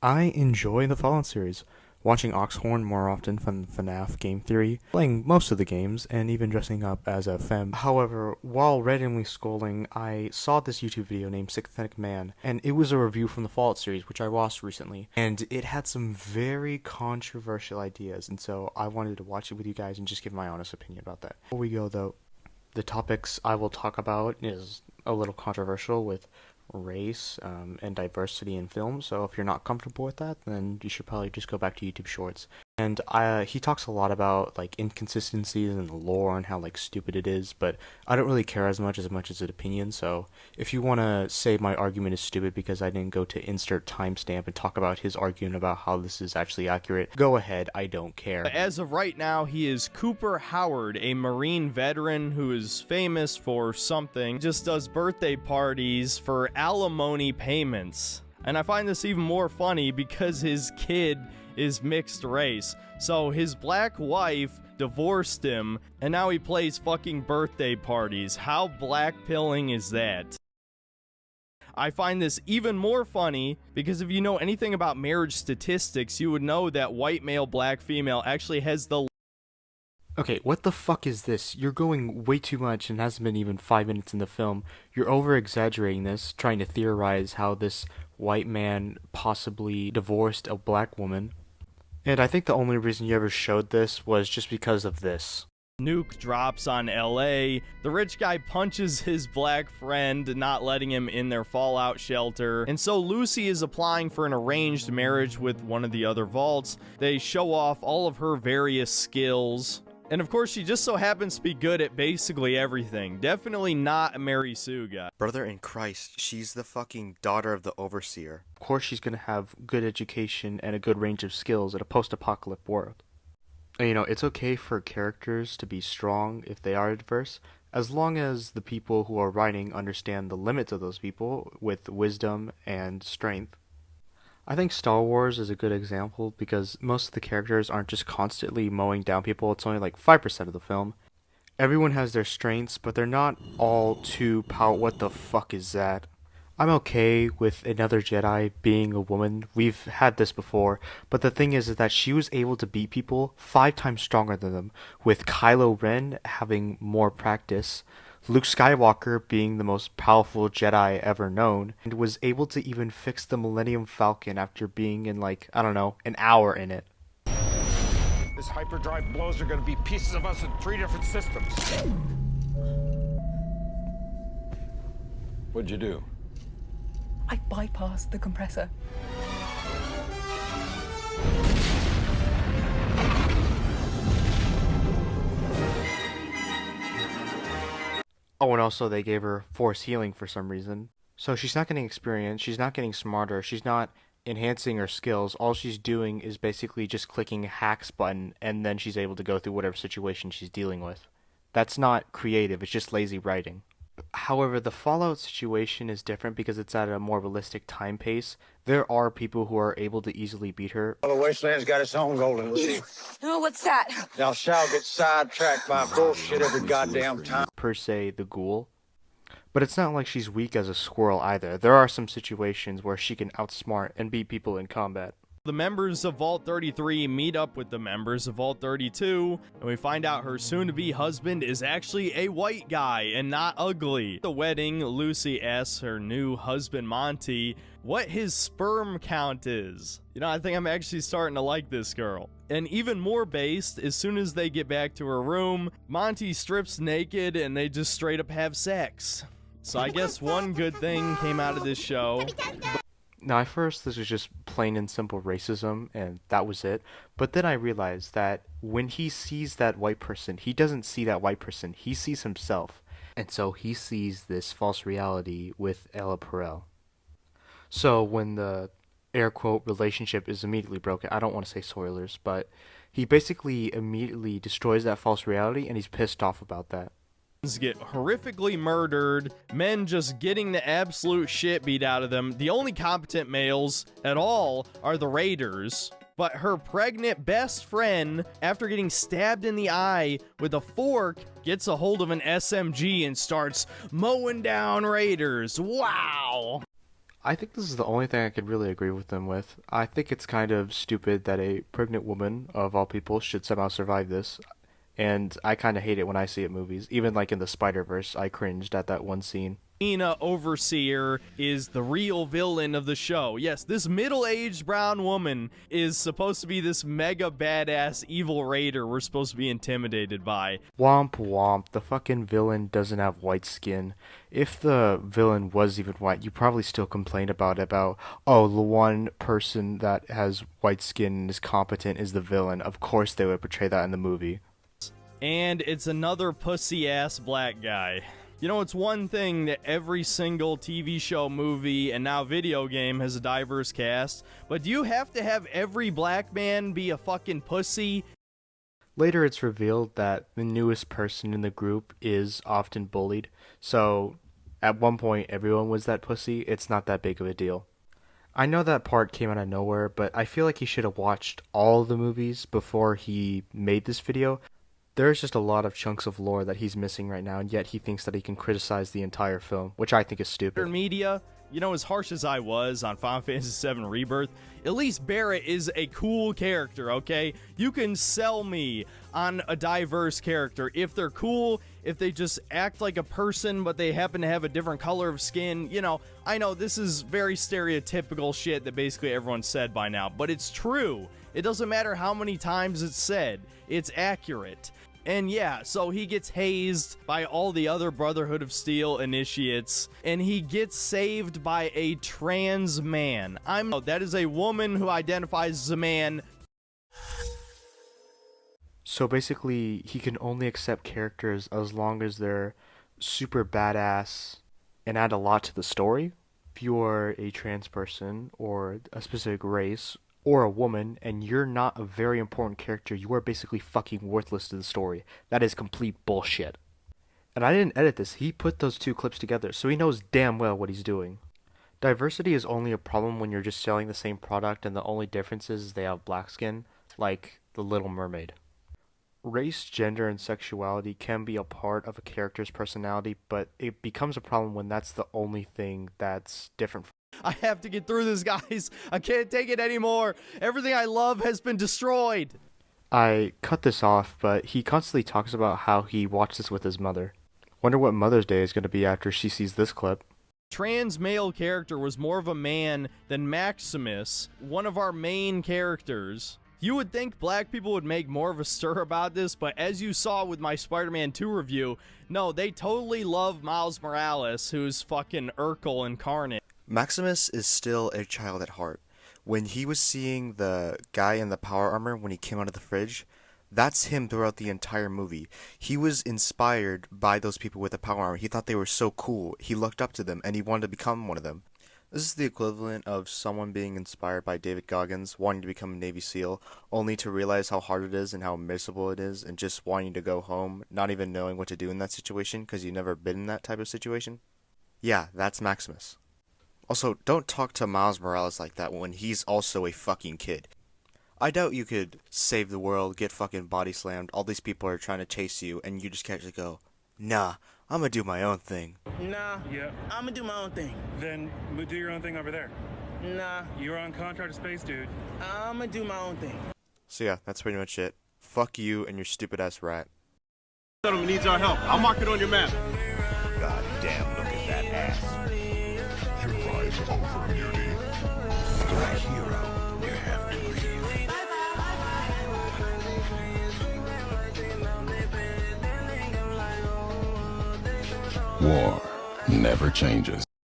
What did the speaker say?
I enjoy the Fallout series, watching Oxhorn more often from FNAF Game Theory, playing most of the games, and even dressing up as a femme. However, while randomly scrolling, I saw this YouTube video named Sympathetic Man, and it was a review from the Fallout series, which I watched recently, and it had some very controversial ideas, and so I wanted to watch it with you guys and just give my honest opinion about that. Before we go though, the topics I will talk about is a little controversial with race and diversity in film, so if you're not comfortable with that, then you should probably just go back to YouTube Shorts. And he talks a lot about like inconsistencies in the lore and how like stupid it is, but I don't really care as much as an opinion. So if you want to say my argument is stupid because I didn't go to insert timestamp and talk about his argument about how this is actually accurate, go ahead, I don't care. As of right now, he is Cooper Howard, a Marine veteran who is famous for something, just does birthday parties for alimony payments. And I find this even more funny because his kid is mixed race. So his black wife divorced him, and now he plays fucking birthday parties. How black-pilling is that? I find this even more funny because if you know anything about marriage statistics, you would know that white male, black female actually has the... Okay, what the fuck is this? You're going way too much and hasn't been even 5 minutes in the film. You're over-exaggerating this, trying to theorize how this white man possibly divorced a black woman. And I think the only reason you ever showed this was just because of this. Nuke drops on LA. The rich guy punches his black friend, not letting him in their fallout shelter. And so Lucy is applying for an arranged marriage with one of the other vaults. They show off all of her various skills. And of course, she just so happens to be good at basically everything. Definitely not a Mary Sue guy. Brother in Christ, she's the fucking daughter of the overseer. Of course she's gonna have good education and a good range of skills in a post-apocalyptic world. And, you know, it's okay for characters to be strong if they are diverse, as long as the people who are writing understand the limits of those people with wisdom and strength. I think Star Wars is a good example because most of the characters aren't just constantly mowing down people. It's only like 5% of the film. Everyone has their strengths, but they're not all too what the fuck is that? I'm okay with another Jedi being a woman. We've had this before, but the thing is that she was able to beat people 5 times stronger than them, with Kylo Ren having more practice, Luke Skywalker being the most powerful Jedi ever known, and was able to even fix the Millennium Falcon after being in like, I don't know, an hour in it. This hyperdrive blows are gonna be pieces of us in 3 different systems. What'd you do? I bypassed the compressor. Oh, and also they gave her force healing for some reason. So she's not getting experience, she's not getting smarter, she's not enhancing her skills. All she's doing is basically just clicking hacks button, and then she's able to go through whatever situation she's dealing with. That's not creative, it's just lazy writing. However, the Fallout situation is different because it's at a more realistic time pace. There are people who are able to easily beat her. Well, the Wasteland's got its own golden leaf. Oh, what's that? Thou shalt get sidetracked by bullshit every goddamn time. Per se, the ghoul. But it's not like she's weak as a squirrel either. There are some situations where she can outsmart and beat people in combat. The members of Vault 33 meet up with the members of Vault 32, and we find out her soon-to-be husband is actually a white guy and not ugly. At the wedding, Lucy asks her new husband, Monty, what his sperm count is. You know, I think I'm actually starting to like this girl. And even more based, as soon as they get back to her room, Monty strips naked and they just straight up have sex. So I guess one good thing came out of this show. Now, at first, this was just plain and simple racism, and that was it. But then I realized that when he sees that white person, he doesn't see that white person. He sees himself. And so he sees this false reality with Ella Perel. So when the air quote relationship is immediately broken, I don't want to say spoilers, but he basically immediately destroys that false reality, and he's pissed off about that. Get horrifically murdered, men just getting the absolute shit beat out of them. The only competent males at all are the raiders. But her pregnant best friend, after getting stabbed in the eye with a fork, gets a hold of an SMG and starts mowing down raiders. Wow! I think this is the only thing I could really agree with them with. I think it's kind of stupid that a pregnant woman, of all people, should somehow survive this. And I kind of hate it when I see it in movies. Even like in the Spider-Verse, I cringed at that one scene. Nina Overseer is the real villain of the show. Yes, this middle-aged brown woman is supposed to be this mega badass evil raider we're supposed to be intimidated by. Womp womp, the fucking villain doesn't have white skin. If the villain was even white, you probably still complain about, oh, the one person that has white skin and is competent is the villain. Of course they would portray that in the movie. And it's another pussy-ass black guy. You know, it's one thing that every single TV show, movie, and now video game has a diverse cast, but do you have to have every black man be a fucking pussy? Later it's revealed that the newest person in the group is often bullied, so at one point everyone was that pussy. It's not that big of a deal. I know that part came out of nowhere, but I feel like he should have watched all the movies before he made this video. There's just a lot of chunks of lore that he's missing right now, and yet he thinks that he can criticize the entire film, which I think is stupid. Media, you know, as harsh as I was on Final Fantasy VII Rebirth, at least Barrett is a cool character, okay? You can sell me on a diverse character. If they're cool, if they just act like a person, but they happen to have a different color of skin, you know, I know this is very stereotypical shit that basically everyone said by now, but it's true. It doesn't matter how many times it's said. It's accurate. And yeah, so he gets hazed by all the other Brotherhood of Steel initiates, and he gets saved by a trans man. That is a woman who identifies as a man. So basically, he can only accept characters as long as they're super badass and add a lot to the story. If you are a trans person or a specific race or a woman and you're not a very important character, you are basically fucking worthless to the story. That is complete bullshit. And I didn't edit this. He put those two clips together, so he knows damn well what he's doing. Diversity is only a problem when you're just selling the same product and the only difference is they have black skin, like The Little Mermaid. Race, gender, and sexuality can be a part of a character's personality, but it becomes a problem when that's the only thing that's different. I have to get through this, guys. I can't take it anymore. Everything I love has been destroyed. I cut this off, but he constantly talks about how he watched this with his mother. Wonder what Mother's Day is going to be after she sees this clip. Trans male character was more of a man than Maximus, one of our main characters. You would think black people would make more of a stir about this, but as you saw with my Spider-Man 2 review, no, they totally love Miles Morales, who's fucking Urkel incarnate. Maximus is still a child at heart. When he was seeing the guy in the power armor when he came out of the fridge, that's him throughout the entire movie. He was inspired by those people with the power armor. He thought they were so cool. He looked up to them and he wanted to become one of them. This is the equivalent of someone being inspired by David Goggins, wanting to become a Navy SEAL, only to realize how hard it is and how miserable it is, and just wanting to go home, not even knowing what to do in that situation because you've never been in that type of situation. Yeah, that's Maximus. Also, don't talk to Miles Morales like that when he's also a fucking kid. I doubt you could save the world, get fucking body slammed, all these people are trying to chase you, and you just can't just go, nah, I'm gonna do my own thing. Nah, Yeah, I'm gonna do my own thing. then do your own thing over there. Nah, You're on contract to space, dude. I'm gonna do my own thing. So yeah, that's pretty much it. Fuck you and your stupid ass rat. Gentleman needs our help. I'll mark it on your map. God damn, look at that ass. You rise over immunity. You're a hero. You have to leave. War never changes.